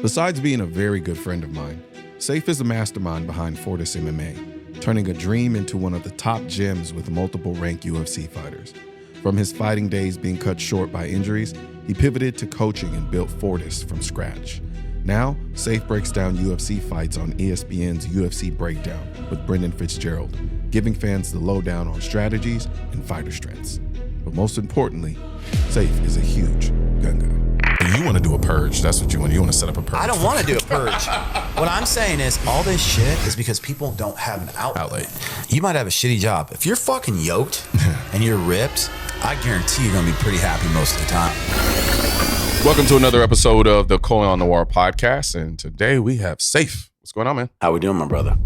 Besides being a very good friend of mine, Sayif is the mastermind behind Fortis MMA, turning a dream into one of the top gyms with multiple ranked UFC fighters. From his fighting days being cut short by injuries, he pivoted to coaching and built Fortis from scratch. Now, Sayif breaks down UFC fights on ESPN's UFC Breakdown with Brendan Fitzgerald, giving fans the lowdown on strategies and fighter strengths. But most importantly, Sayif is a huge gun guy. You want to do a purge. That's what you want. You want to set up a purge. I don't want to do a purge. What I'm saying is all this shit is because people don't have an outlet. You might have a shitty job. If you're fucking yoked and you're ripped, I guarantee you're going to be pretty happy most of the time. Welcome to another episode of the Colion Noir podcast. And today we have Sayif. What's going on, man? How we doing, my brother?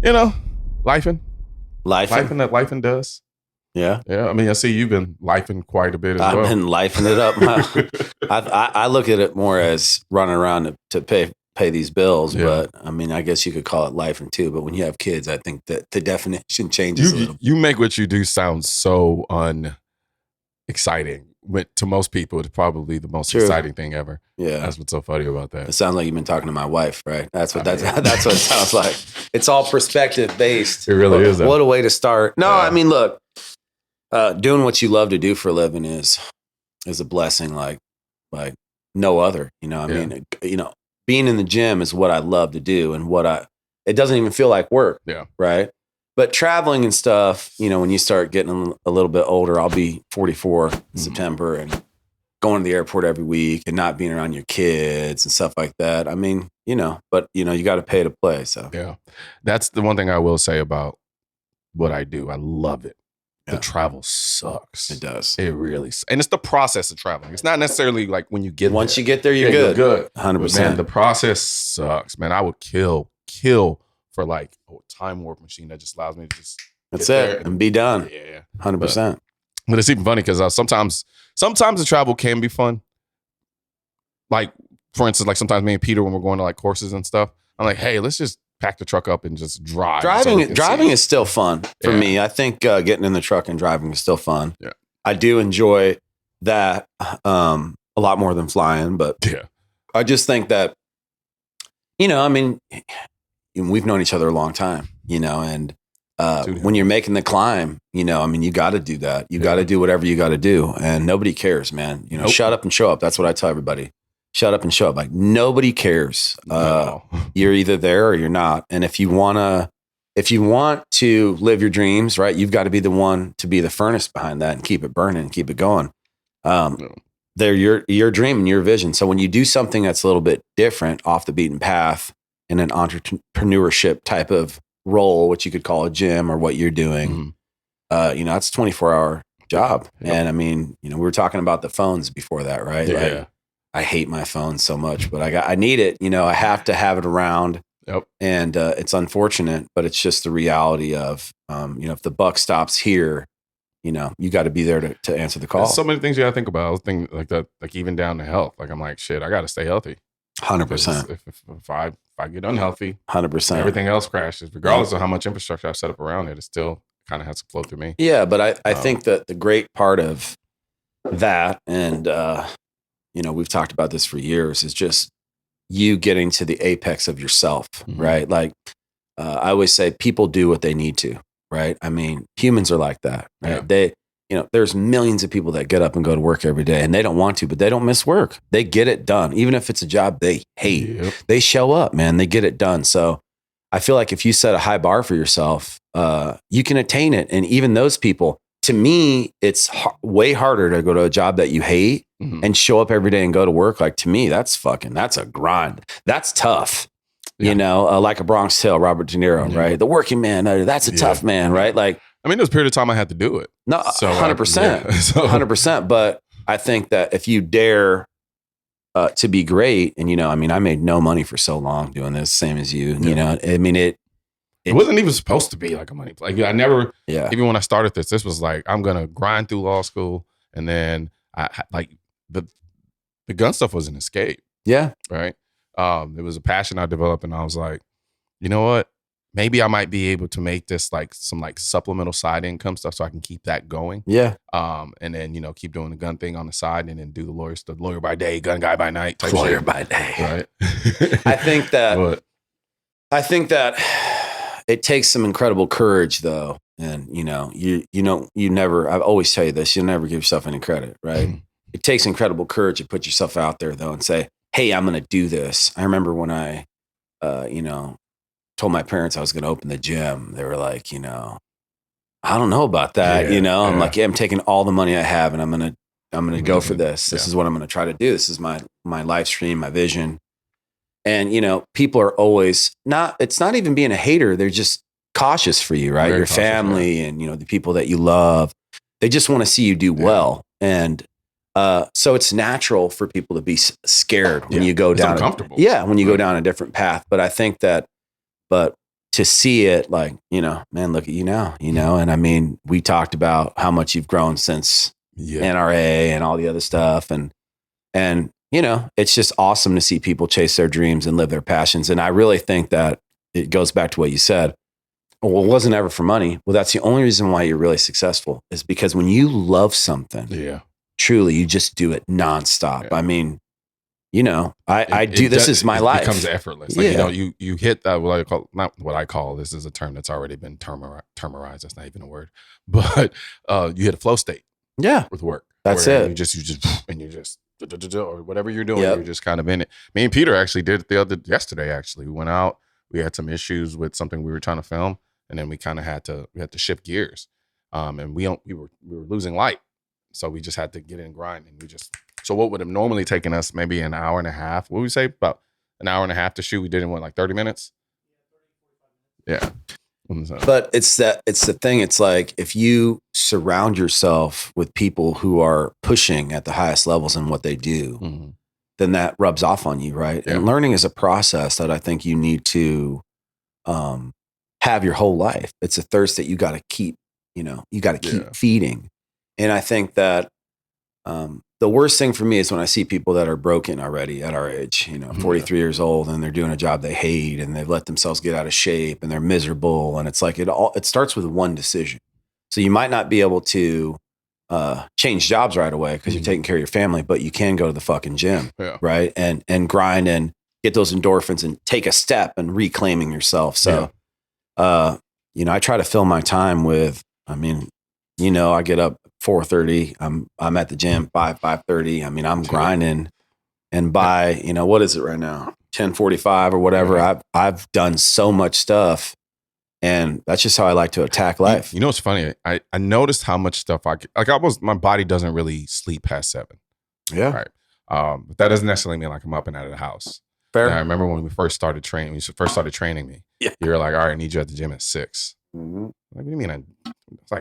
You know, lifing. Lifing That lifing does. Yeah. Yeah. I mean, I see you've been lifing quite a bit as well. I've been lifing it up. I look at it more as running around to pay these bills, but I mean, I guess you could call it lifing too. But when you have kids, I think that the definition changes a little. You make what you do sound so unexciting. To most people, it's probably the most exciting thing ever. Yeah. That's what's so funny about that. It sounds like you've been talking to my wife, right? That's what that's what it sounds like. It's all perspective based. It really is. What a way to start. No, I mean, look, doing what you love to do for a living is a blessing like no other. You know, I mean, being in the gym is what I love to do, and it doesn't even feel like work. Yeah. Right. But traveling and stuff, when you start getting a little bit older, I'll be 44 in September, and going to the airport every week and not being around your kids and stuff like that. I mean, but you got to pay to play. So yeah, that's the one thing I will say about what I do. I love it. The travel sucks. It does. It really, and it's the process of traveling. It's not necessarily like when you get once there. you get there, you're good. You're good. 100%. Man, the process sucks, man. I would kill for like a time warp machine that just allows me to just that's it and be done. Yeah, 100%. But it's even funny because sometimes the travel can be fun. Like for instance, like sometimes me and Peter when we're going to like courses and stuff, I'm like, hey, let's just pack the truck up and just drive. Driving is still fun for me. I think getting in the truck and driving is still fun. Yeah, I do enjoy that a lot more than flying, but I just think that I mean. We've known each other a long time, and when you're making the climb, I mean, you got to do that. You got to do whatever you got to do, and nobody cares, man. Shut up and show up. That's what I tell everybody. Shut up and show up. Like nobody cares. No. You're either there or you're not. And if you want to live your dreams, right, you've got to be the one to be the furnace behind that and keep it burning and keep it going. They're your dream and your vision. So when you do something that's a little bit different off the beaten path, in an entrepreneurship type of role, which you could call a gym or what you're doing, it's a 24-hour job. Yep. And I mean, we were talking about the phones before that, right? Yeah. Like, I hate my phone so much, but I need it. I have to have it around. Yep. And it's unfortunate, but it's just the reality of, if the buck stops here, you got to be there to answer the call. There's so many things you got to think about. Things like that, like even down to health. Like I'm like, shit, I got to stay healthy. 100%. If I get unhealthy, 100%, everything else crashes, regardless of how much infrastructure I've set up around it. It still kind of has to flow through me. Yeah, but I think that the great part of that, and we've talked about this for years, is just you getting to the apex of yourself, right? Like I always say, people do what they need to, right? I mean, humans are like that, right? Yeah. There's millions of people that get up and go to work every day and they don't want to, but they don't miss work. They get it done. Even if it's a job they hate, they show up, man, they get it done. So I feel like if you set a high bar for yourself, you can attain it. And even those people, to me, it's way harder to go to a job that you hate and show up every day and go to work. Like to me, that's a grind. That's tough. Yeah. Like a Bronx Tale, Robert De Niro, right? The working man, that's a tough man, right? Like, I mean, there was a period of time I had to do it. No, 100%, 100%. But I think that if you dare to be great, and I mean, I made no money for so long doing this, same as you. I mean, it wasn't even supposed to be like a money play. Like I never, even when I started this was like I'm gonna grind through law school, and then I like the gun stuff was an escape. Yeah, right. It was a passion I developed, and I was like, you know what? maybe I might be able to make this like some like supplemental side income stuff so I can keep that going. Yeah. And then, keep doing the gun thing on the side and then do the lawyer by day, gun guy by night type Lawyer shit. by day. Right. I think that it takes some incredible courage though. And you never, I always tell you this, you'll never give yourself any credit, right? It takes incredible courage to put yourself out there though and say, hey, I'm going to do this. I remember when I, told my parents I was going to open the gym. They were like, I don't know about that. I'm like, I'm taking all the money I have and I'm going to go for this. This is what I'm going to try to do. This is my live stream, my vision. And, people are always it's not even being a hater. They're just cautious for you, right? Your family and, the people that you love, they just want to see you do well. And, so it's natural for people to be scared when you go down. Uncomfortable. When you go down a different path. But I think but to see it like, man, look at you now, and I mean, we talked about how much you've grown since NRA and all the other stuff. And, it's just awesome to see people chase their dreams and live their passions. And I really think that it goes back to what you said. Well, it wasn't ever for money. Well, that's the only reason why you're really successful is because when you love something, truly, you just do it nonstop. I mean, I do. This is my life. It becomes effortless. Like, you hit that, not what I call, this is a term that's already been termerized. That's not even a word, but you hit a flow state. Yeah. With work. That's it. You just, or whatever you're doing, you're just kind of in it. Me and Peter actually did it yesterday, actually. We went out, we had some issues with something we were trying to film. And then we kind of had to shift gears. And we were losing light. So we just had to get in and grind. And so what would have normally taken us maybe an hour and a half, what would we say? About an hour and a half to shoot. We did in like 30 minutes? Yeah. But it's the thing. It's like, if you surround yourself with people who are pushing at the highest levels in what they do, then that rubs off on you, right? Yeah. And learning is a process that I think you need to have your whole life. It's a thirst that you got to keep, keep feeding. And I think that the worst thing for me is when I see people that are broken already at our age, 43 years old, and they're doing a job they hate and they've let themselves get out of shape and they're miserable. And it's like, it starts with one decision. So you might not be able to change jobs right away because you're taking care of your family, but you can go to the fucking gym, right? And grind and get those endorphins and take a step and reclaiming yourself. So, I try to fill my time with, I get up 4:30. I'm at the gym 5:30. I mean, I'm grinding, and by what is it right now, 10:45 or whatever. I've done so much stuff, and that's just how I like to attack life. You know what's funny? I noticed how much stuff my body doesn't really sleep past 7. Yeah. Right. But that doesn't necessarily mean like I'm up and out of the house. Fair. And I remember when we first started training. When you first started training me, you were like, "All right, I need you at the gym at 6." Mm-hmm. Like, what do you mean? I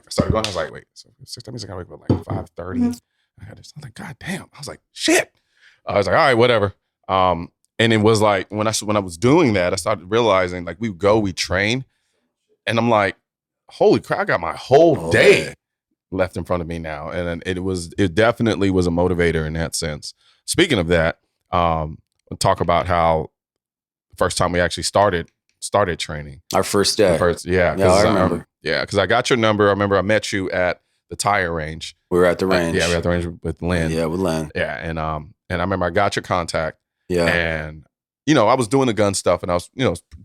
started going. I was like, "Wait, so 6? That means I got to wake up at like 5:30." I was like, "God damn!" I was like, "Shit!" I was like, "All right, whatever." And it was like when I was doing that, I started realizing like we train, and I'm like, "Holy crap! I got my whole day left in front of me now." And it definitely was a motivator in that sense. Speaking of that, we'll talk about how the first time we actually started training. Our first day. I remember. Because I got your number. I remember I met you at the tire range. We were at the range. We were at the range with Lynn. Yeah, with Lynn. Yeah, and I remember I got your contact. Yeah. And, I was doing the gun stuff and I was,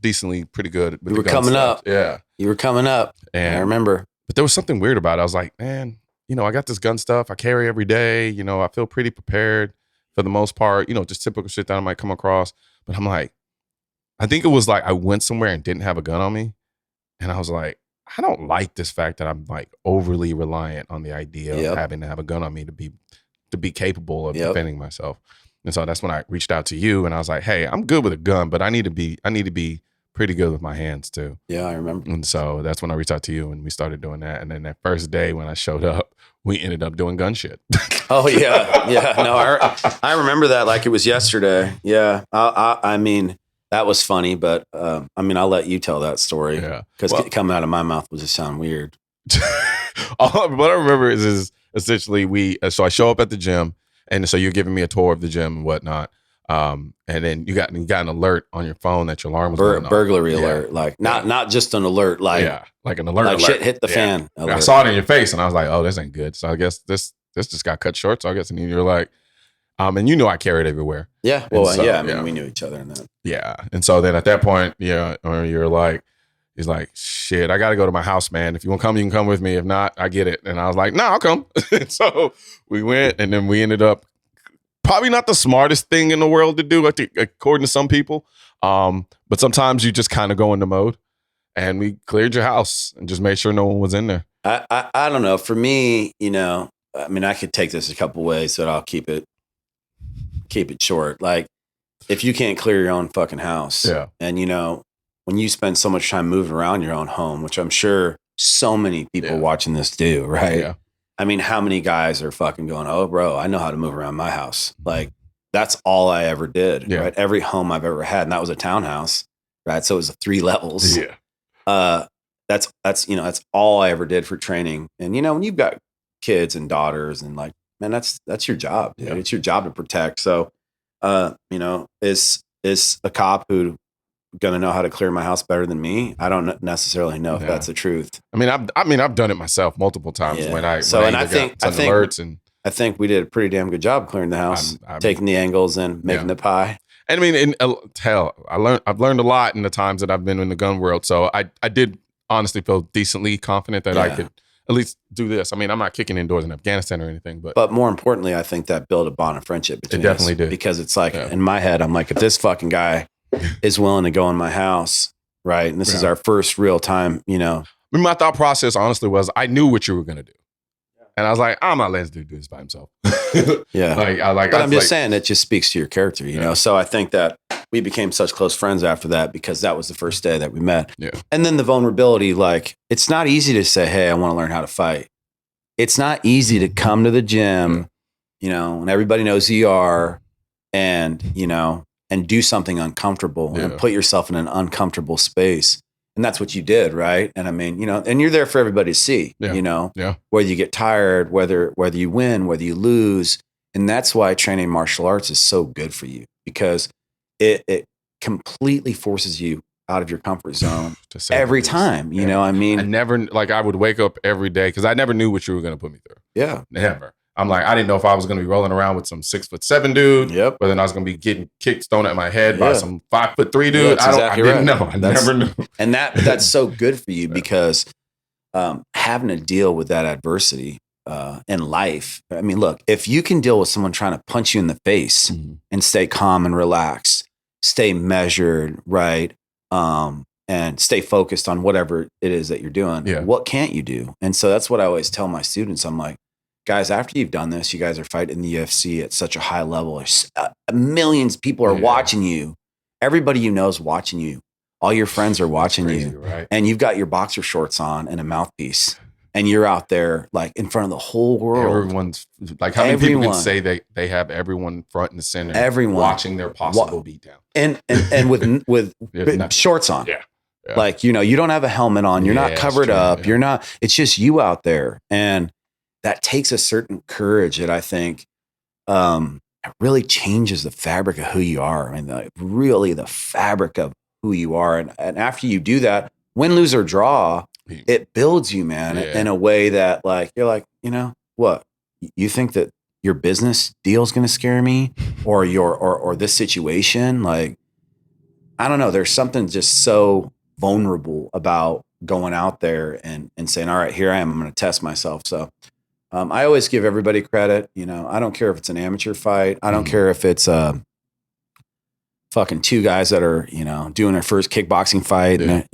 decently pretty good with You were coming stuff. up. Yeah. You were coming up. And I remember. But there was something weird about it. I was like, man, I got this gun stuff I carry every day. I feel pretty prepared for the most part, just typical shit that I might come across. But I'm like, I think it was like I went somewhere and didn't have a gun on me. And I was like, I don't like this fact that I'm like overly reliant on the idea of having to have a gun on me to be capable of defending myself. And so that's when I reached out to you and I was like, hey, I'm good with a gun, but I need to be pretty good with my hands too. Yeah, I remember. And so that's when I reached out to you and we started doing that. And then that first day when I showed up, we ended up doing gun shit. Oh yeah. Yeah. No, I remember that like it was yesterday. Yeah. I mean, that was funny, but I'll let you tell that story because coming out of my mouth would just sound weird. What I remember is essentially so I show up at the gym and so you're giving me a tour of the gym and whatnot. And then you got an alert on your phone that your alarm was going off. Burglary alert, like not just an alert, like like an alert. Like alert. shit hit the fan. And I saw it in your face, and I was like, "Oh, this ain't good." So I guess this just got cut short. So I guess, and you're like, and you know I carried everywhere. Yeah, well, so, I mean, we knew each other in that. Yeah, and so then at that point, or you're like, he's like, "Shit, I got to go to my house, man. If you want to come, you can come with me. If not, I get it." And I was like, "No, I'll come." So we went, and then we ended up. Probably not the smartest thing in the world to do, according to some people. But sometimes you just kind of go into mode. And we cleared your house and just made sure no one was in there. I don't know. For me, I mean, I could take this a couple ways, but I'll keep it short. Like, if you can't clear your own fucking house, and when you spend so much time moving around your own home, which I'm sure so many people watching this do, right? Yeah. I mean, how many guys are fucking going, "Oh, bro, I know how to move around my house." Like, that's all I ever did, right? Every home I've ever had, and that was a townhouse, right? So it was 3 levels. Yeah. That's all I ever did for training. And when you've got kids and daughters, and like, man, that's your job, dude. It's your job to protect. So, is a cop who gonna know how to clear my house better than me? I don't necessarily know if that's the truth. I mean, I've done it myself multiple times I think we did a pretty damn good job clearing the house, taking the angles and making the pie. And I mean, I've learned a lot in the times that I've been in the gun world. So I did honestly feel decently confident that I could at least do this. I mean, I'm not kicking indoors in Afghanistan or anything, but more importantly, I think that built a bond of friendship between us. It definitely did. Because it's like, in my head, I'm like, if this fucking guy is willing to go in my house, right? And this is our first real time, I mean, my thought process honestly was I knew what you were going to do. And I was like, I'm not letting this dude do this by himself. But I'm just saying it just speaks to your character, you know? So I think that we became such close friends after that because that was the first day that we met. Yeah. And then the vulnerability, like, it's not easy to say, "Hey, I want to learn how to fight." It's not easy to come to the gym, and everybody knows who you are, and, and do something uncomfortable and put yourself in an uncomfortable space. And that's what you did, right? And I mean, and you're there for everybody to see, whether you get tired, whether you win, whether you lose. And that's why training martial arts is so good for you, because it completely forces you out of your comfort zone every time, I mean, I never, I would wake up every day because I never knew what you were going to put me through. Yeah. Never. I'm like, I didn't know if I was going to be rolling around with some 6'7" dude, whether I was going to be getting kicks thrown at my head by some 5'3" dude. I didn't know. I never knew. And that's so good for you because having to deal with that adversity in life. I mean, look, if you can deal with someone trying to punch you in the face and stay calm and relaxed, stay measured, right? And stay focused on whatever it is that you're doing. Yeah. What can't you do? And so that's what I always tell my students. I'm like, guys, after you've done this, you guys are fighting in the UFC at such a high level. Millions of people are watching you. Everybody you know is watching you. All your friends are watching you. Right? And you've got your boxer shorts on and a mouthpiece. And you're out there like in front of the whole world. Everyone's like, how many people can say they have everyone front and center, everyone watching their possible beatdown, and with shorts on. Yeah. Like, you don't have a helmet on. You're not covered up. You're not. It's just you out there, and that takes a certain courage that I think it really changes the fabric of who you are. I mean, really the fabric of who you are. And after you do that, win, lose, or draw, it builds you, man, in a way that like, you're like, what? You think that your business deal is going to scare me or or this situation? Like, I don't know. There's something just so vulnerable about going out there and saying, all right, here I am. I'm going to test myself. So I always give everybody credit. I don't care if it's an amateur fight. I don't care if it's fucking 2 guys that are, doing their first kickboxing fight, and,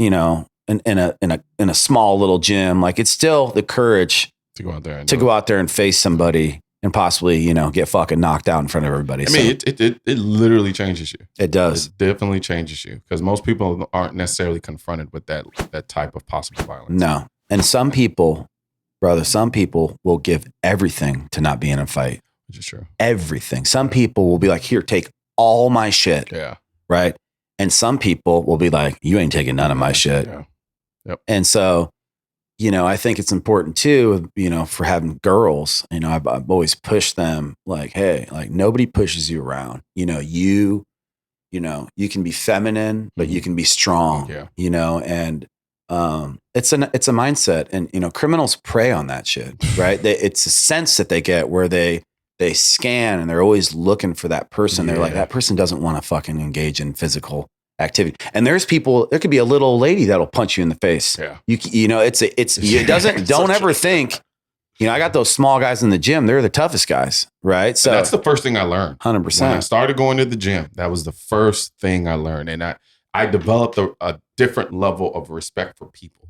in a small little gym. Like, it's still the courage to go out there and face somebody and possibly, get fucking knocked out in front of everybody. I mean, it literally changes you. It does. It definitely changes you because most people aren't necessarily confronted with that type of possible violence. No. And some people will give everything to not be in a fight. Which is true. Everything. Some people will be like, here, take all my shit. Yeah. Right. And some people will be like, you ain't taking none of my shit. Yeah. Yep. And so I think it's important too, for having girls, I've always pushed them like, hey, like nobody pushes you around, you can be feminine, but you can be strong, and it's a mindset, and criminals prey on that shit, right? It's a sense that they get where they scan and they're always looking for that person. They're like, that person doesn't want to fucking engage in physical activity. And there could be a little old lady that'll punch you in the face. Yeah. Don't ever think, I got those small guys in the gym. They're the toughest guys. Right. So and that's the first thing I learned. 100%. When I started going to the gym, that was the first thing I learned. And I developed a different level of respect for people.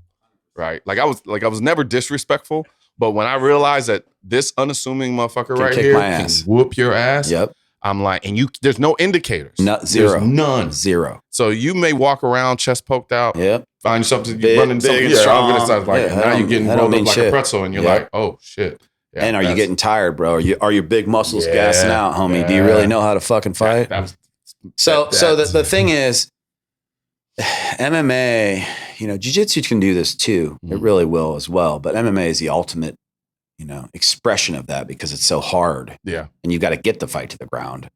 Right. Like I was never disrespectful, but when I realized that this unassuming motherfucker right here can whoop your ass. Yep. I'm like, and there's no indicators. Zero. There's none. Zero. So you may walk around chest poked out. Yep. Find yourself big, running big and strong. Now you're getting rolled up like a pretzel and you're like, oh shit. Yeah, and are you getting tired, bro? Are your big muscles gassing out, homie? Yeah. Do you really know how to fucking fight? So the thing is, MMA, jiu-jitsu can do this too. It really will as well. But MMA is the ultimate, expression of that because it's so hard. Yeah. And you got to get the fight to the ground.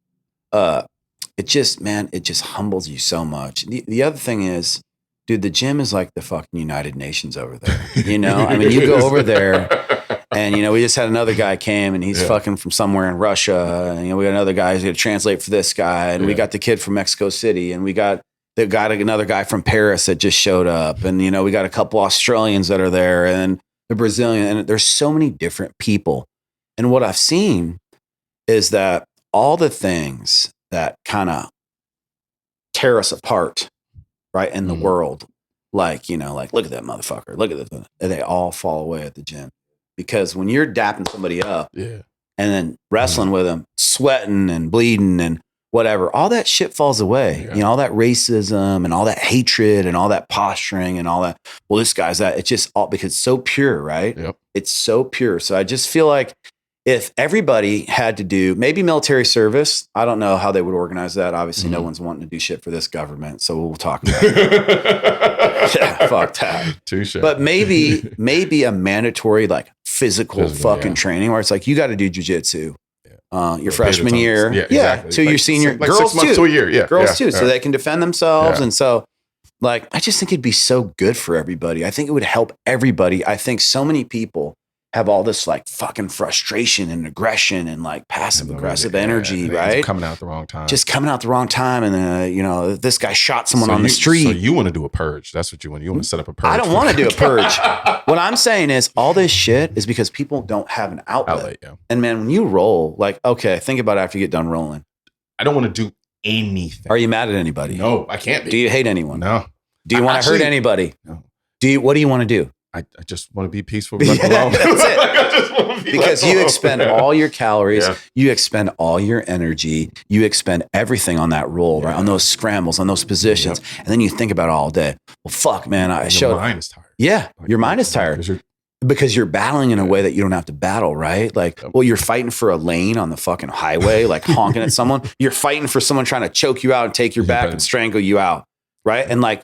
It just humbles you so much. The other thing is, dude, the gym is like the fucking United Nations over there. You go over there and, we just had another guy came and he's fucking from somewhere in Russia. And, we got another guy who's going to translate for this guy. And we got the kid from Mexico City and we got another guy from Paris that just showed up. And, we got a couple Australians that are there and the Brazilian. And there's so many different people. And what I've seen is that all the things that kind of tear us apart, right, in the world, like look at that motherfucker, look at that, they all fall away at the gym. Because when you're dapping somebody up and then wrestling with them, sweating and bleeding and whatever, all that shit falls away. All that racism and all that hatred and all that posturing and all that, well, this guy's that, it's just all because it's so pure, right? Yep. It's so pure. So I just feel like if everybody had to do maybe military service, I don't know how they would organize that. Obviously, no one's wanting to do shit for this government, so we'll talk about it. Yeah, fuck that. Touche. But maybe a mandatory like physical fucking training where it's like you got to do jujitsu your freshman year, exactly. To your senior. Like girls 6 months too, to a year, girls too, so they can defend themselves, and so. Like, I just think it'd be so good for everybody. I think it would help everybody. I think so many people have all this like fucking frustration and aggression and like passive aggressive energy, right? Coming out at the wrong time. Just coming out at the wrong time. And then, this guy shot someone on the street. So you want to do a purge. That's what you want. You want to set up a purge. I don't want to do a purge. What I'm saying is all this shit is because people don't have an outlet. And man, when you roll, like, okay, think about it after you get done rolling. I don't want to do anything. Are you mad at anybody? No, I can't be. Do you hate anyone? No. Do you want to hurt anybody? No. What do you want to do? I just want to be peaceful. Left alone. That's it. I just want to be because you expend all your calories, you expend all your energy, you expend everything on that roll, right? On those scrambles, on those positions. And then you think about it all day. Well, fuck, man. Your mind is tired. Yeah. Like, your mind is tired. Because you're battling in a way that you don't have to battle, right? Like, well, you're fighting for a lane on the fucking highway, like honking at someone. You're fighting for someone trying to choke you out and take your back and strangle you out, right? And like,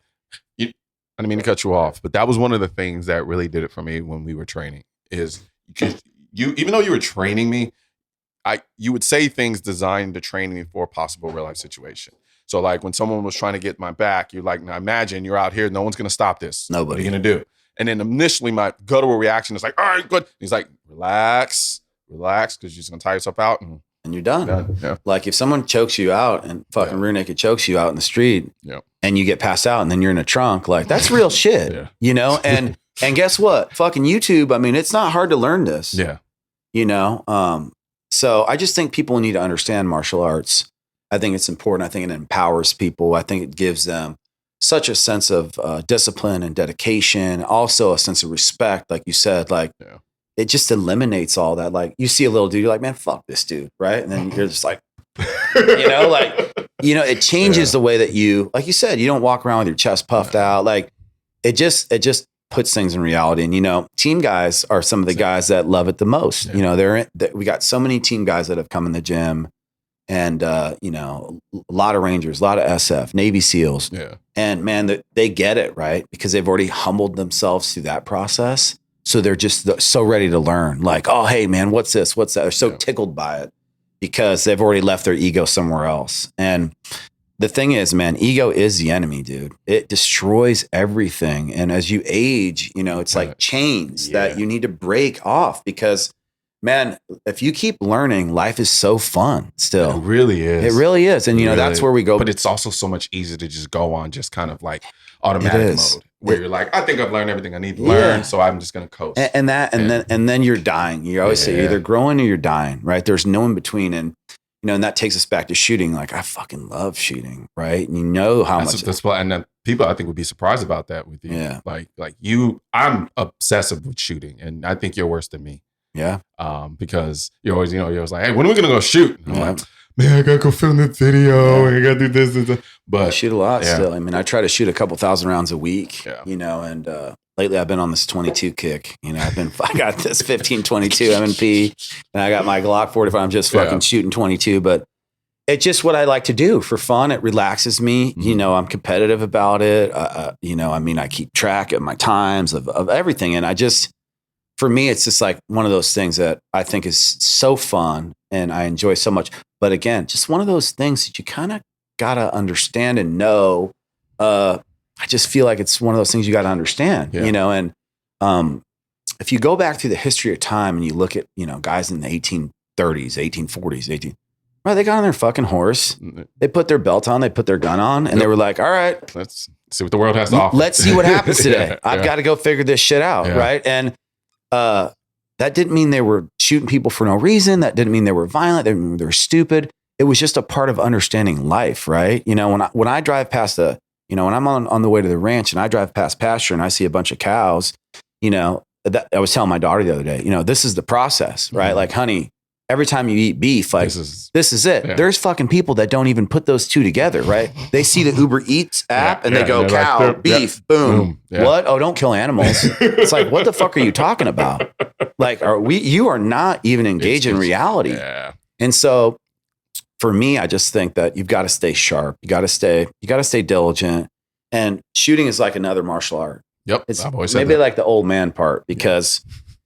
I didn't mean to cut you off, but that was one of the things that really did it for me when we were training. Is because even though you were training me, you would say things designed to train me for a possible real life situation. So like when someone was trying to get my back, you're like, now imagine you're out here, no one's gonna stop this. Nobody. What are you gonna do? And then initially my guttural reaction is like, all right, good. He's like, relax, because you're just gonna tire yourself out and you're done. Yeah. Like if someone chokes you out and fucking rear naked chokes you out in the street and you get passed out and then you're in a trunk, like that's real shit, And guess what? Fucking YouTube. I mean, it's not hard to learn this. Yeah. So I just think people need to understand martial arts. I think it's important. I think it empowers people. I think it gives them such a sense of discipline and dedication. Also a sense of respect. Like you said, like, it just eliminates all that. Like you see a little dude, you're like, man, fuck this dude. Right. And then you're just like, it changes the way that you, like you said, you don't walk around with your chest puffed out. Like it just puts things in reality. And, team guys are some of the guys that love it the most. We got so many team guys that have come in the gym and you know, a lot of Rangers, a lot of SF, Navy SEALs. Yeah. And man, they get it, right? Because they've already humbled themselves through that process. So they're just so ready to learn. Like, oh, hey, man, what's this? What's that? They're so tickled by it because they've already left their ego somewhere else. And the thing is, man, ego is the enemy, dude. It destroys everything. And as you age, you know, it's like chains that you need to break off because, man, if you keep learning, life is so fun still. It really is. It really is. And, you know, that's where we go. But it's also so much easier to just go on just kind of like automatic mode where you're like, I think I've learned everything I need to learn. So I'm just going to coast. And then you're dying. You always say you're either growing or you're dying, right? There's no in between. And, you know, and that takes us back to shooting. Like, I fucking love shooting, right? And you know how much. And then people, I think, would be surprised about that with you. Yeah. Like I'm obsessive with shooting, and I think you're worse than me. Yeah. Because you're always like, hey, when are we going to go shoot? And I'm like, man, I got to go film this video and I got to do this. But I shoot a lot still. I mean, I try to shoot a couple thousand rounds a week, you know, and lately I've been on this 22 kick. You know, I got this 15-22 M&P and I got my Glock 45. I'm just fucking shooting 22, but it's just what I like to do for fun. It relaxes me. Mm-hmm. You know, I'm competitive about it. You know, I mean, I keep track of my times of everything. And for me, it's just like one of those things that I think is so fun and I enjoy so much. But again, just one of those things that you kind of got to understand and know. I just feel like it's one of those things you got to understand, you know, and if you go back through the history of time and you look at, you know, guys in the 1830s, 1840s, right, they got on their fucking horse. They put their belt on, they put their gun on, and they were like, all right, let's see what the world has to offer. Let's see what happens today. I've got to go figure this shit out, right? And that didn't mean they were shooting people for no reason. That didn't mean they were violent. That didn't mean they were stupid. It was just a part of understanding life, right? You know, when I drive past when I'm on the way to the ranch and I drive past pasture and I see a bunch of cows, you know, I was telling my daughter the other day, you know, this is the process, right? Mm-hmm. Like, honey, every time you eat beef, like this is it. Yeah. There's fucking people that don't even put those two together, right? They see the Uber Eats app and they go cow, like, beef, boom. Yeah. What? Oh, don't kill animals. It's like, what the fuck are you talking about? Like, you are not even engaged in reality. Yeah. And so for me, I just think that you've got to stay sharp. You got to stay diligent. And shooting is like another martial art. Yep. It's maybe like the old man part because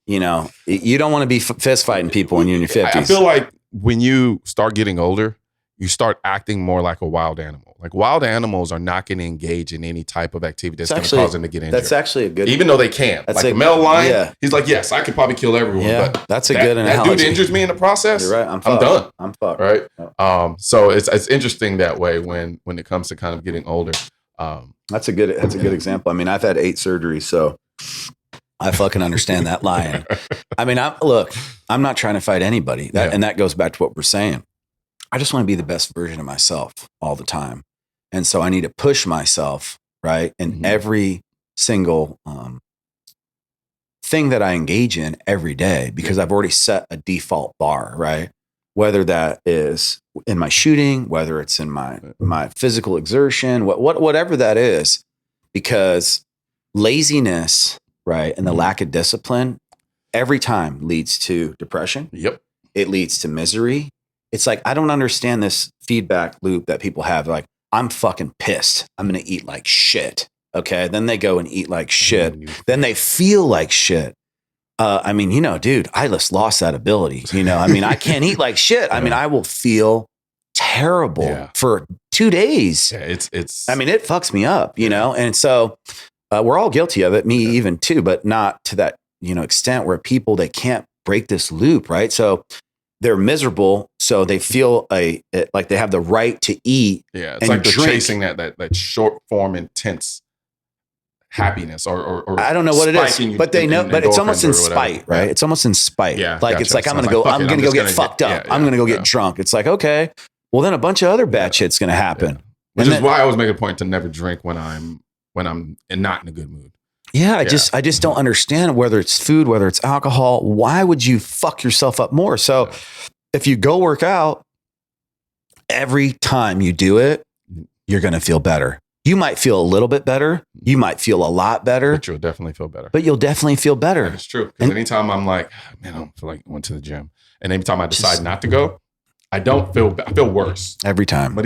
you know, you don't want to be fist fighting people when you're in your 50s. I feel like when you start getting older, you start acting more like a wild animal. Like wild animals are not going to engage in any type of activity that's going to cause them to get injured. That's actually a good... Even though they can. Like a male lion, he's like, yes, I could probably kill everyone. Yeah, but that's a good analogy. That dude injures me in the process. You're right. I'm done. I'm fucked. Right? Oh. So it's interesting that way when it comes to kind of getting older. That's a good example. I mean, I've had 8 surgeries, so... I fucking understand that lion. I mean, I'm not trying to fight anybody. And that goes back to what we're saying. I just want to be the best version of myself all the time. And so I need to push myself, right? In every single thing that I engage in every day, because I've already set a default bar, right? Whether that is in my shooting, whether it's in my physical exertion, whatever that is, because laziness, right, and the lack of discipline every time leads to depression. Yep. It leads to misery. It's like, I don't understand this feedback loop that people have. Like, I'm fucking pissed. I'm going to eat like shit. Okay. Then they go and eat like shit. Then they feel like shit. I mean, you know, dude, I just lost that ability. You know, I mean, I can't eat like shit. I mean, I will feel terrible for 2 days. Yeah, it's, I mean, it fucks me up, you know? And so, we're all guilty of it, me even too, but not to that, you know, extent where people, they can't break this loop, right? So they're miserable, so they feel like they have the right to eat. Yeah, it's like they're chasing that short form, intense happiness, or I don't know what it is, but they know. But it's almost in spite, right? It's almost in spite. Yeah, like it's like I'm gonna go get fucked up. I'm gonna go get drunk. It's like, okay, well then a bunch of other bad shit's gonna happen. Yeah. Which is why I always make a point to never drink when I'm not in a good mood. Yeah, I just don't understand, whether it's food, whether it's alcohol. Why would you fuck yourself up more? So if you go work out, every time you do it, you're going to feel better. You might feel a little bit better. You might feel a lot better. But you'll definitely feel better. Yeah, it's true. Because anytime I'm like, man, I don't feel like I went to the gym. And anytime I decide not to go, I feel worse every time. But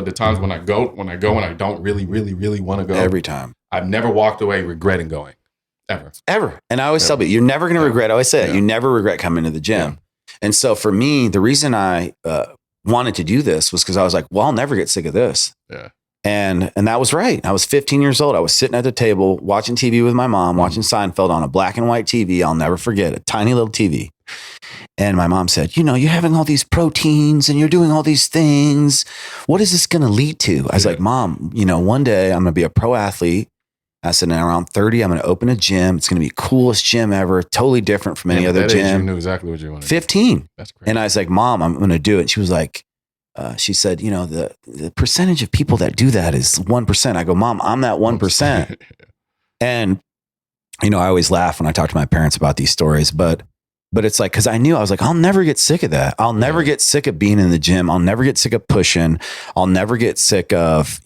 the times when I go and I don't really want to go, every time. I've never walked away regretting going, ever. And I always tell people, you're never going to regret. I always say it. You never regret coming to the gym. Yeah. And so for me, the reason I wanted to do this was because I was like, well, I'll never get sick of this. Yeah. And that was right. I was 15 years old. I was sitting at the table watching TV with my mom, watching Seinfeld on a black and white TV. I'll never forget it. Tiny little TV. And my mom said, you're having all these proteins and you're doing all these things. What is this going to lead to? I was like, Mom, one day I'm going to be a pro athlete. I said, and around 30, I'm going to open a gym. It's going to be the coolest gym ever. Totally different from any other gym. You knew exactly what you wanted. 15. That's great. And I was like, Mom, I'm going to do it. And she was like, she said, the percentage of people that do that is 1%. I go, Mom, I'm that 1%. And, I always laugh when I talk to my parents about these stories, but it's like, cause I was like, I'll never get sick of that. I'll never get sick of being in the gym. I'll never get sick of pushing. I'll never get sick of,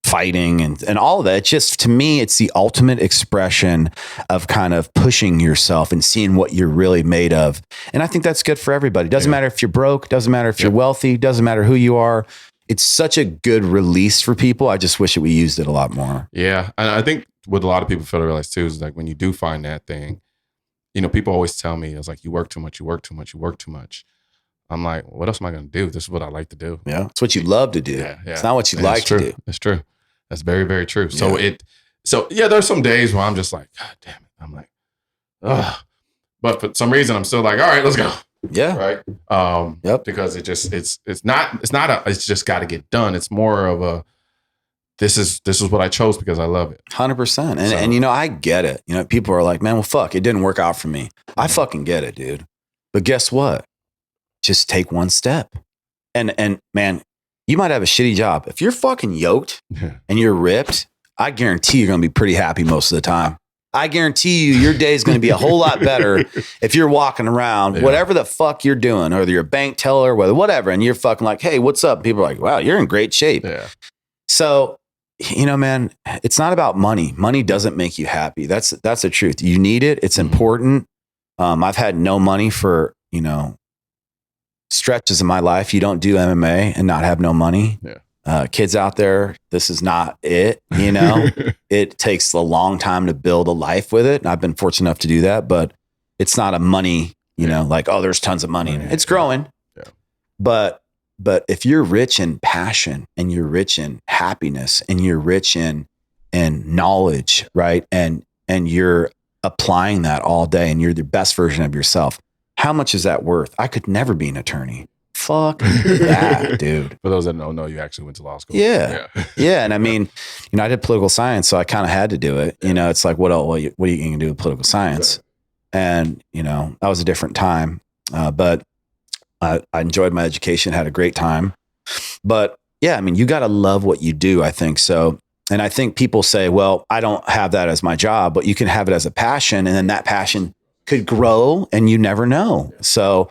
fighting and all of that. It's just, to me, it's the ultimate expression of kind of pushing yourself and seeing what you're really made of. And I think that's good for everybody. Doesn't matter if you're broke, doesn't matter if you're wealthy, doesn't matter who you are. It's such a good release for people. I just wish that we used it a lot more. Yeah. And I think what a lot of people fail to realize too, is like when you do find that thing, people always tell me, it's like, you work too much, you work too much, you work too much. I'm like, what else am I going to do? This is what I like to do. Yeah. It's what you love to do. Yeah. It's not what you like to do. It's true. That's very, very true. So there's some days where I'm just like, God damn it. I'm like, ugh. But for some reason I'm still like, all right, let's go. Yeah. Right. Because it's just got to get done. It's more of a, this is what I chose because I love it. 100%. And I get it. People are like, man, well, fuck, it didn't work out for me. I fucking get it, dude. But guess what? Just take one step. And man, you might have a shitty job. If you're fucking yoked and you're ripped, I guarantee you're going to be pretty happy most of the time. I guarantee you your day is going to be a whole lot better if you're walking around, whatever the fuck you're doing, whether you're a bank teller, whatever, and you're fucking like, hey, what's up? People are like, wow, you're in great shape. Yeah. So, man, it's not about money. Money doesn't make you happy. That's the truth. You need it. It's important. I've had no money for, stretches in my life. You don't do MMA and not have no money. Yeah. Kids out there, this is not it. It takes a long time to build a life with it. And I've been fortunate enough to do that, but it's not a money, like, oh, there's tons of money in it. It's growing. Yeah. But if you're rich in passion and you're rich in happiness and you're rich in knowledge, right? And you're applying that all day and you're the best version of yourself, how much is that worth? I could never be an attorney. Fuck that, dude. For those that don't know, you actually went to law school. Yeah. And I mean, I did political science, so I kind of had to do it. It's like, what are you going to do with political science? And, that was a different time. But I enjoyed my education, had a great time. But yeah, I mean, you got to love what you do, I think. So, and I think people say, well, I don't have that as my job, but you can have it as a passion. And then that passion could grow and you never know. So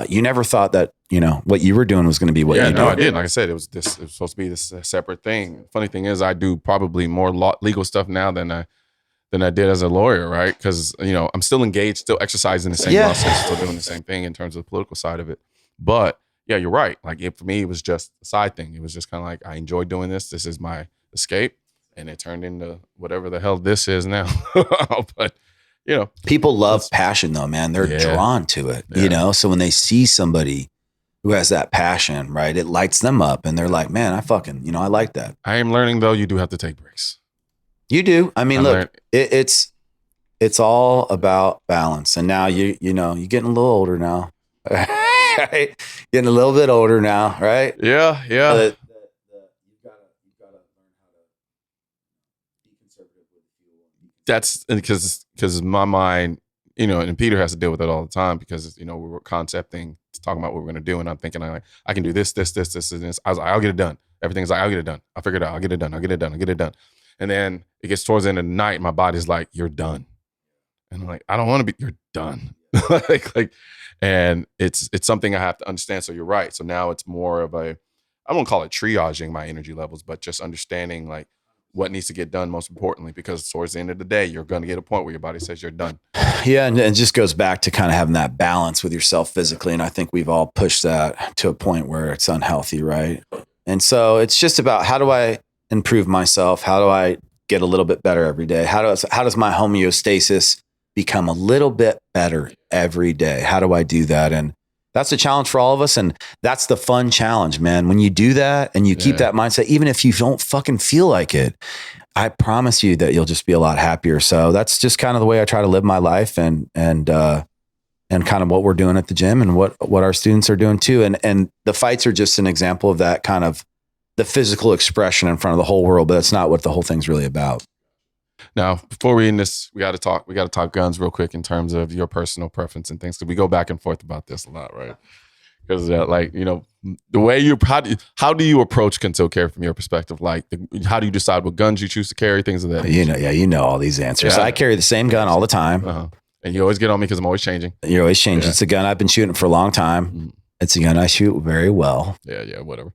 you never thought that, what you were doing was going to be what you did. No, I did. Like I said, it was supposed to be this separate thing. Funny thing is, I do probably more legal stuff now than I did as a lawyer, right? Because, I'm still engaged, still exercising the same muscles, still doing the same thing in terms of the political side of it. But yeah, you're right. Like for me, it was just a side thing. It was just kind of like, I enjoy doing this. This is my escape. And it turned into whatever the hell this is now. But, people love passion though, man. They're drawn to it, So when they see somebody who has that passion, right, it lights them up and they're like, man, I fucking, I like that. I am learning though, you do have to take breaks. You do. I mean, look, it's all about balance. And now you're getting a little older now. Right? Getting a little bit older now, right? Yeah. You've got to learn how to be conservative with you. That's because my mind, and Peter has to deal with it all the time because, we were concepting, talking about what we're going to do. And I'm thinking, I can do this, and this. I was like, I'll get it done. Everything's like, I'll get it done. I'll figure it out. I'll get it done. And then it gets towards the end of the night. My body's like, you're done. And I'm like, I don't want to be, you're done. And it's something I have to understand. So you're right. So now it's more of I won't call it triaging my energy levels, but just understanding like, what needs to get done most importantly, because towards the end of the day, you're going to get a point where your body says you're done. Yeah. And it just goes back to kind of having that balance with yourself physically. And I think we've all pushed that to a point where it's unhealthy, right? And so it's just about, how do I improve myself? How do I get a little bit better every day? How does my homeostasis become a little bit better every day? How do I do that? And that's a challenge for all of us. And that's the fun challenge, man. When you do that and you keep that mindset, even if you don't fucking feel like it, I promise you that you'll just be a lot happier. So that's just kind of the way I try to live my life, and kind of what we're doing at the gym, and what our students are doing too. And the fights are just an example of that, kind of the physical expression in front of the whole world, but it's not what the whole thing's really about. Now, before we end this, we got to talk guns real quick in terms of your personal preference and things, because we go back and forth about this a lot, right? Because the way how do you approach concealed carry from your perspective? Like, how do you decide what guns you choose to carry, things of that nature? You know all these answers. Yeah. I carry the same gun all the time. And you always get on me because I'm always changing. You're always changing. Yeah. It's a gun I've been shooting for a long time. Mm-hmm. It's a gun I shoot very well. Yeah, whatever.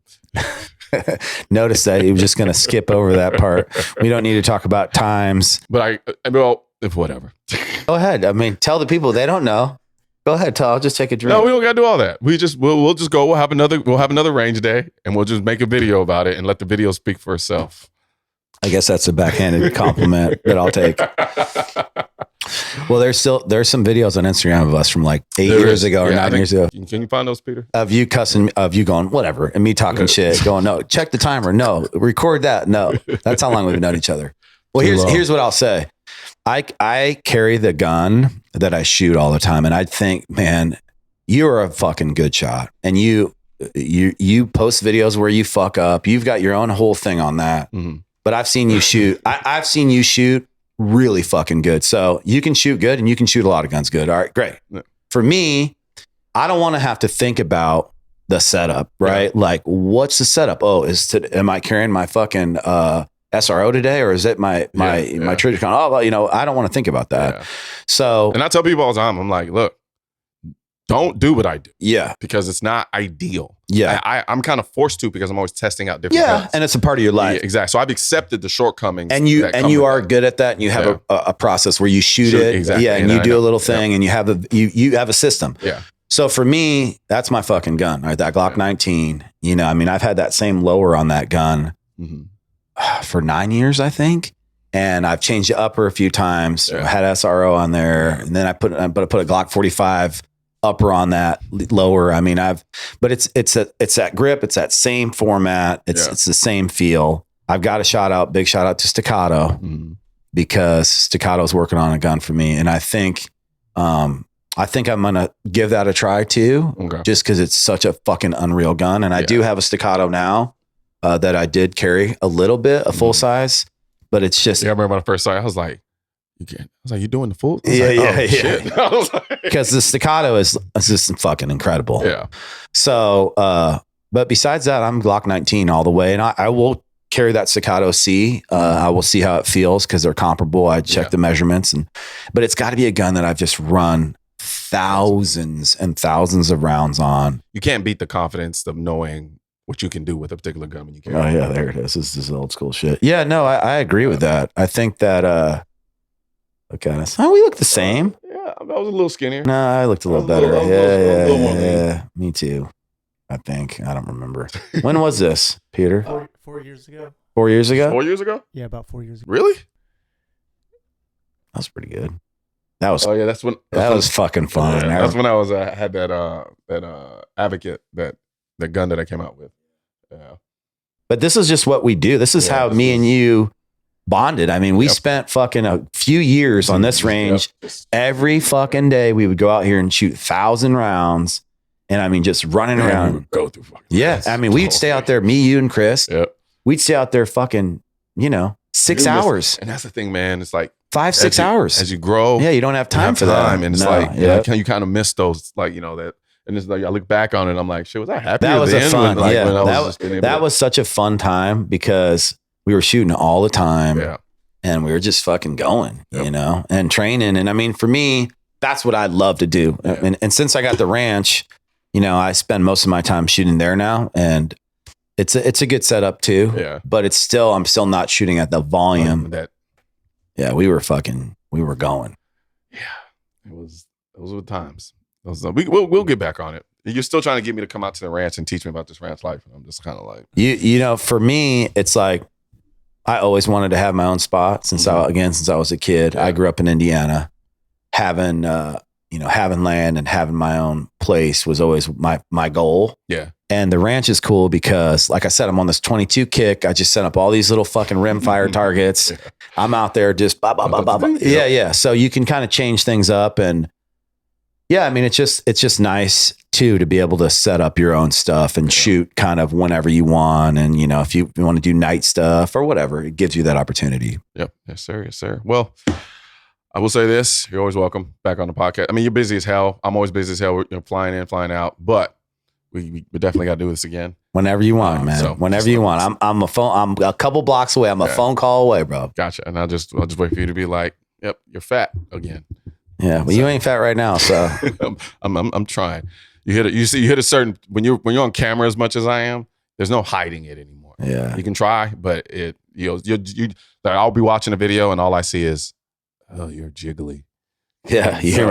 Notice that you were just going to skip over that part. We don't need to talk about times. But whatever. Go ahead. I mean, tell the people, they don't know. Go ahead, I'll just take a drink. No, we don't got to do all that. We'll just go. We'll have another range day, and we'll just make a video about it and let the video speak for itself. I guess that's a backhanded compliment that I'll take. Well, there's some videos on Instagram of us from like 8 years ago or 9 years ago. Can you find those, Peter? Of you cussing, of you going, whatever, and me talking shit, going, no, check the timer. No, record that. No, that's how long we've known each other. Well, here's what I'll say. I carry the gun that I shoot all the time. And I think, man, you're a fucking good shot. And you post videos where you fuck up. You've got your own whole thing on that. Mm-hmm. But I've seen you shoot. I've seen you shoot really fucking good. So you can shoot good, and you can shoot a lot of guns good. All right, great. Yeah. For me, I don't want to have to think about the setup, right? Yeah. Like, what's the setup? Oh, am I carrying my fucking SRO today, or is it my Trijicon? Oh, well, I don't want to think about that. Yeah. So, and I tell people all the time, I'm like, look, don't do what I do. Yeah. Because it's not ideal. Yeah. I'm kind of forced to, because I'm always testing out different guns. And it's a part of your life. Yeah, exactly. So I've accepted the shortcomings. And you are good at that. And you have a process where you shoot it. Exactly. Yeah. And you do a little thing, and you have a system. Yeah. So for me, that's my fucking gun, right? That Glock 19, I've had that same lower on that gun for 9 years, I think. And I've changed the upper a few times. I had SRO on there. And then I put a Glock 45 upper on that lower. I mean, but it's that grip. It's that same format. It's the same feel. I've got a big shout out to Staccato, because Staccato's working on a gun for me. And I think I'm going to give that a try too, just because it's such a fucking unreal gun. And I do have a Staccato now that I did carry a little bit, a full size, but it's just. Yeah, I remember when I first saw it, I was like, you doing the full? Shit. Because the Staccato is just fucking incredible. Yeah. So, but besides that, I'm Glock 19 all the way. And I will carry that Staccato C. I will see how it feels, because they're comparable. I check the measurements, but it's got to be a gun that I've just run thousands and thousands of rounds on. You can't beat the confidence of knowing what you can do with a particular gun when you carry. Oh yeah, there it is. This is old school shit. Yeah, no, I agree with that. I think that, look at us. Oh, we look the same. Yeah, I was a little skinnier. No, I looked a little better. Yeah. Me too. I think. I don't remember. When was this, Peter? 4 years ago. 4 years ago? 4 years ago? Yeah, about 4 years ago. Really? That was pretty good. That was. Oh yeah, that was fucking fun. Yeah, that's when I was had that Advocate, that gun that I came out with. Yeah. But this is just what we do. This is how me and you bonded. I mean, we spent fucking a few years on this range. Every fucking day we would go out here and shoot 1,000 rounds. And I mean, just running around. We would go through fucking. Yeah. I mean, we'd stay out there, me, you, and Chris. Yep. We'd stay out there fucking, 6 hours. And that's the thing, man. It's like 5-6 hours. As you grow. Yeah. You don't have time for that. And it's you kind of miss those, that. And it's like, I look back on it and I'm like, shit, was I happy? That was a fun. That was such a fun time, because we were shooting all the time. Yeah. And we were just fucking going, and training. And I mean, for me, that's what I love to do. Yeah. And since I got the ranch, I spend most of my time shooting there now. And it's a good setup too. Yeah. But I'm still not shooting at the volume. Yeah, we were going. Yeah. Those were the times. We'll get back on it. You're still trying to get me to come out to the ranch and teach me about this ranch life. And I'm just kind of like, you know, for me, it's like, I always wanted to have my own spot since I was a kid. Yeah. I grew up in Indiana. Having land and having my own place was always my goal. Yeah. And the ranch is cool because, like I said, I'm on this 22 kick. I just set up all these little fucking rimfire targets. Yeah. I'm out there just Yeah. So you can kind of change things up, and yeah, I mean, it's just nice too to be able to set up your own stuff and shoot kind of whenever you want. And, you know, if you want to do night stuff or whatever, it gives you that opportunity. Yep. Yes, sir. Yes, sir. Well, I will say this. You're always welcome back on the podcast. I mean, you're busy as hell. I'm always busy as hell. We're flying in, flying out, but we definitely got to do this again. Whenever you want, man. So, whenever you want. I'm a couple blocks away. I'm a phone call away, bro. Gotcha. And I'll just wait for you to be like, yep, you're fat again. Yeah, well, you ain't fat right now, so I'm trying. You hit a certain when you're on camera as much as I am. There's no hiding it anymore. Yeah, you can try, but I'll be watching a video and all I see is, oh, you're jiggly. Yeah, you hear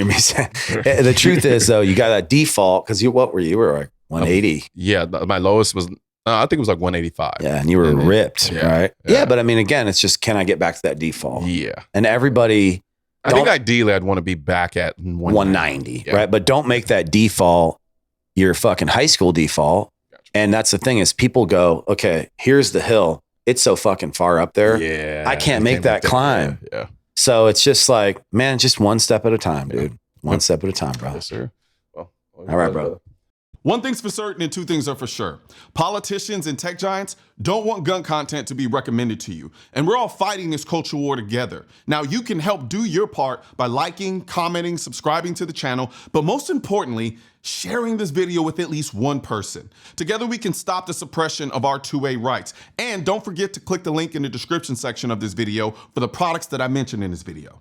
me say. The truth is though, you got that default because you were like 180. Yeah, my lowest was. I think it was like 185. Yeah, and you were ripped, right? Yeah, but I mean, again, it's just, can I get back to that default? Yeah, and everybody. I think ideally I'd want to be back at 190, right? But don't make that default your fucking high school default. Gotcha. And that's the thing is, people go, okay, here's the hill. It's so fucking far up there. Yeah, I can't make that climb. Yeah. So it's just like, man, just one step at a time, dude. One step at a time, bro. Yes, sir. Well, all right, bro. One thing's for certain and two things are for sure. Politicians and tech giants don't want gun content to be recommended to you. And we're all fighting this culture war together. Now, you can help do your part by liking, commenting, subscribing to the channel, but most importantly, sharing this video with at least one person. Together, we can stop the suppression of our 2A rights. And don't forget to click the link in the description section of this video for the products that I mentioned in this video.